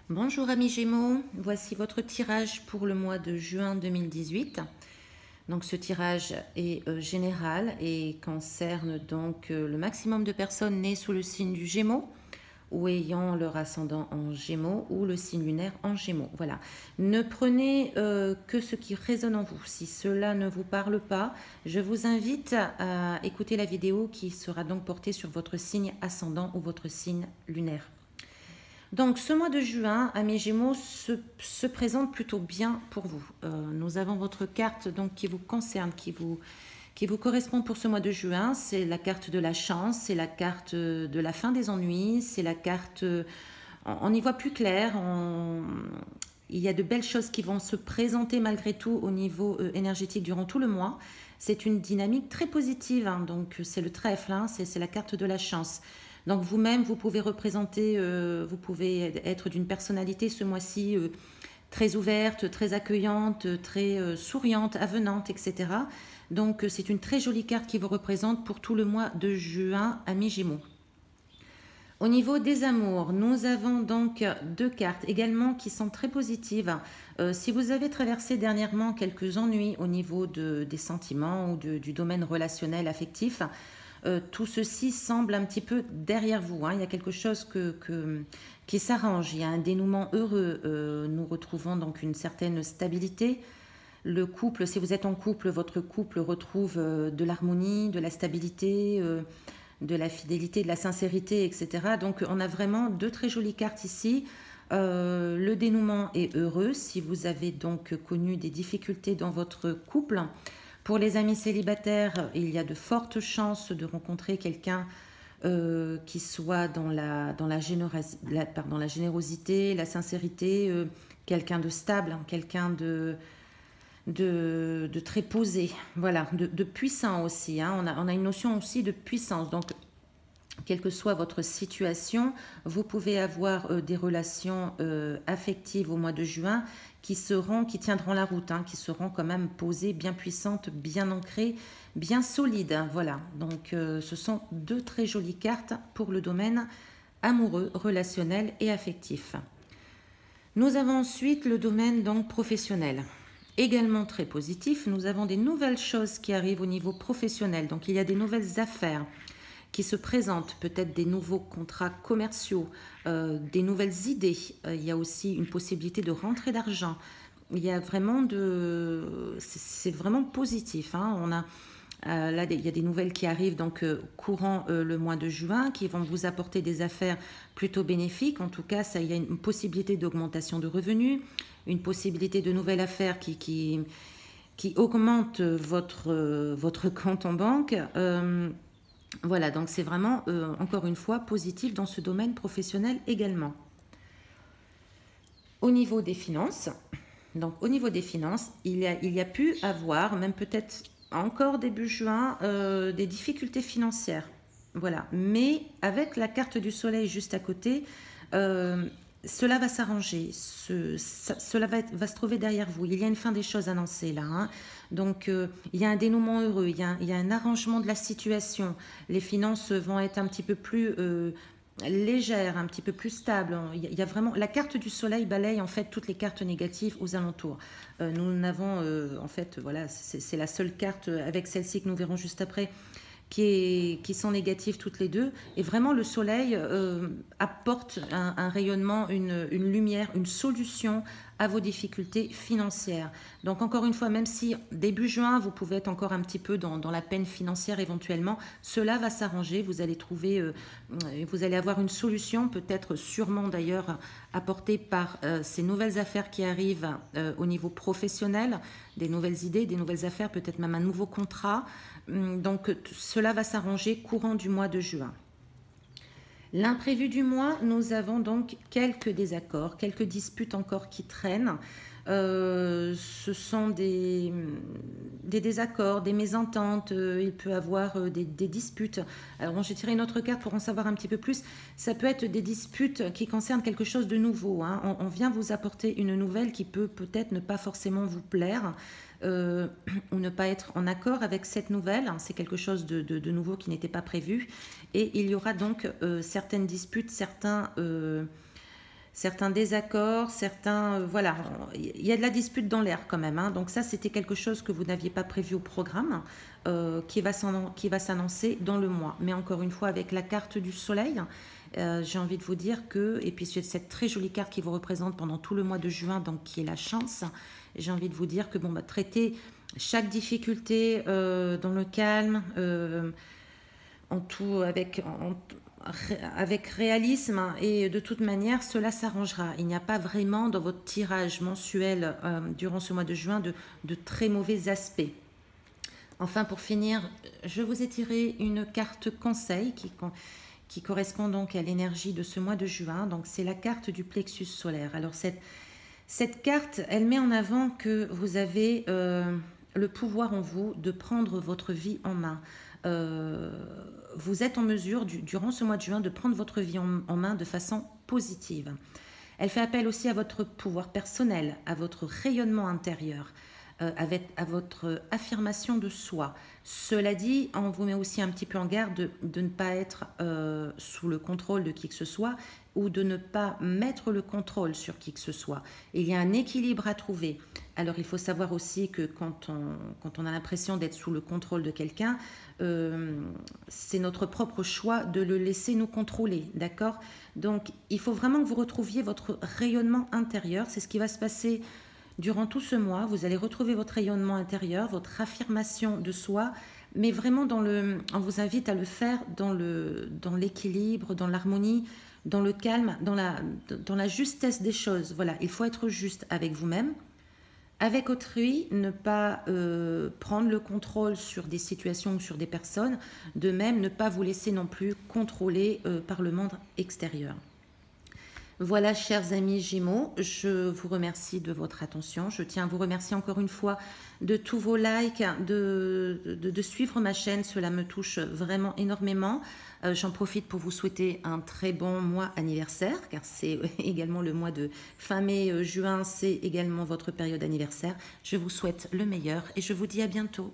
Bonjour amis Gémeaux, voici votre tirage pour le mois de juin 2018. Donc ce tirage est général et concerne donc le maximum de personnes nées sous le signe du Gémeaux ou ayant leur ascendant en Gémeaux ou le signe lunaire en Gémeaux. Voilà. Ne prenez que ce qui résonne en vous. Si cela ne vous parle pas, je vous invite à écouter la vidéo qui sera donc portée sur votre signe ascendant ou votre signe lunaire. Donc ce mois de juin, amis Gémeaux, se présente plutôt bien pour vous. Nous avons votre carte donc, qui vous concerne, qui vous correspond pour ce mois de juin. C'est la carte de la chance, c'est la carte de la fin des ennuis, c'est la carte... on y voit plus clair, il y a de belles choses qui vont se présenter malgré tout au niveau énergétique durant tout le mois. C'est une dynamique très positive, hein, donc c'est le trèfle, hein, c'est la carte de la chance. Donc vous-même, vous pouvez représenter, vous pouvez être d'une personnalité ce mois-ci très ouverte, très accueillante, très souriante, avenante, etc. Donc c'est une très jolie carte qui vous représente pour tout le mois de juin, amis Gémeaux. Au niveau des amours, nous avons donc deux cartes également qui sont très positives. Si vous avez traversé dernièrement quelques ennuis au niveau des sentiments ou du domaine relationnel affectif, tout ceci semble un petit peu derrière vous, hein. Il y a quelque chose qui s'arrange, il y a un dénouement heureux. Nous retrouvons donc une certaine stabilité. Le couple, si vous êtes en couple, votre couple retrouve de l'harmonie, de la stabilité, de la fidélité, de la sincérité, etc. Donc on a vraiment deux très jolies cartes ici. Le dénouement est heureux si vous avez donc connu des difficultés dans votre couple. Pour les amis célibataires, il y a de fortes chances de rencontrer quelqu'un qui soit dans la générosité, la sincérité, quelqu'un de stable, hein, quelqu'un de très posé, voilà, de puissant aussi, hein. On a une notion aussi de puissance, donc quelle que soit votre situation, vous pouvez avoir des relations affectives au mois de juin qui tiendront la route, hein, qui seront quand même posées, bien puissantes, bien ancrées, bien solides, hein, voilà. Donc ce sont deux très jolies cartes pour le domaine amoureux, relationnel et affectif. Nous avons ensuite le domaine donc professionnel. Également très positif, nous avons des nouvelles choses qui arrivent au niveau professionnel. Donc il y a des nouvelles affaires qui se présentent, peut-être des nouveaux contrats commerciaux, des nouvelles idées. Il y a aussi une possibilité de rentrée d'argent. Il y a vraiment c'est vraiment positif, hein. On a là, il y a des nouvelles qui arrivent donc courant le mois de juin qui vont vous apporter des affaires plutôt bénéfiques. En tout cas, il y a une possibilité d'augmentation de revenus, une possibilité de nouvelles affaires qui augmente votre compte en banque. Voilà, donc c'est vraiment, encore une fois, positif dans ce domaine professionnel également. Au niveau des finances, donc au niveau des finances, il y a pu avoir, même peut-être encore début juin, des difficultés financières. Voilà, mais avec la carte du soleil juste à côté, cela va s'arranger, cela va se trouver derrière vous. Il y a une fin des choses annoncée là, hein. Donc il y a un dénouement heureux, il y a un arrangement de la situation. Les finances vont être un petit peu plus légères, un petit peu plus stables. Il y a vraiment la carte du soleil balaye en fait toutes les cartes négatives aux alentours. Nous n'avons en fait, voilà, c'est la seule carte avec celle-ci que nous verrons juste après qui sont négatives toutes les deux. Et vraiment, le soleil apporte un rayonnement, une lumière, une solution à vos difficultés financières. Donc encore une fois, même si début juin, vous pouvez être encore un petit peu dans la peine financière éventuellement, cela va s'arranger. Vous allez trouver, vous allez avoir une solution, peut-être sûrement d'ailleurs apportée par ces nouvelles affaires qui arrivent au niveau professionnel, des nouvelles idées, des nouvelles affaires, peut-être même un nouveau contrat. Donc cela va s'arranger courant du mois de juin. L'imprévu du mois, nous avons donc quelques désaccords, quelques disputes encore qui traînent. Ce sont des désaccords, des mésententes, il peut y avoir des disputes. Alors j'ai tiré une autre carte pour en savoir un petit peu plus. Ça peut être des disputes qui concernent quelque chose de nouveau, hein. On vient vous apporter une nouvelle qui peut peut-être ne pas forcément vous plaire. Ou ne pas être en accord avec cette nouvelle. C'est quelque chose de nouveau qui n'était pas prévu. Et il y aura donc certaines disputes, certains désaccords, certains... voilà, il y a de la dispute dans l'air quand même, hein. Donc ça, c'était quelque chose que vous n'aviez pas prévu au programme, qui va s'annoncer dans le mois. Mais encore une fois, avec la carte du soleil, j'ai envie de vous dire que, et puis cette très jolie carte qui vous représente pendant tout le mois de juin, donc qui est la chance, j'ai envie de vous dire que bon, bah, traiter chaque difficulté dans le calme, en tout avec réalisme, et de toute manière cela s'arrangera. Il n'y a pas vraiment dans votre tirage mensuel durant ce mois de juin de très mauvais aspects. Enfin, pour finir, je vous ai tiré une carte conseil qui correspond donc à l'énergie de ce mois de juin. Donc c'est la carte du plexus solaire. Alors cette carte, elle met en avant que vous avez le pouvoir en vous de prendre votre vie en main. Vous êtes en mesure, durant ce mois de juin, de prendre votre vie en main de façon positive. Elle fait appel aussi à votre pouvoir personnel, à votre rayonnement intérieur, à votre affirmation de soi. Cela dit, on vous met aussi un petit peu en garde de ne pas être sous le contrôle de qui que ce soit, ou de ne pas mettre le contrôle sur qui que ce soit. Il y a un équilibre à trouver. Alors il faut savoir aussi que quand on a l'impression d'être sous le contrôle de quelqu'un, c'est notre propre choix de le laisser nous contrôler, d'accord? Donc il faut vraiment que vous retrouviez votre rayonnement intérieur. C'est ce qui va se passer durant tout ce mois. Vous allez retrouver votre rayonnement intérieur, votre affirmation de soi, mais vraiment on vous invite à le faire dans l'équilibre, dans l'harmonie, dans le calme, dans la justesse des choses. Voilà, il faut être juste avec vous-même, avec autrui, ne pas prendre le contrôle sur des situations ou sur des personnes, de même ne pas vous laisser non plus contrôler par le monde extérieur. Voilà, chers amis Gémeaux, je vous remercie de votre attention. Je tiens à vous remercier encore une fois de tous vos likes, de suivre ma chaîne. Cela me touche vraiment énormément. J'en profite pour vous souhaiter un très bon mois anniversaire, car c'est également le mois de fin mai, juin, c'est également votre période anniversaire. Je vous souhaite le meilleur et je vous dis à bientôt.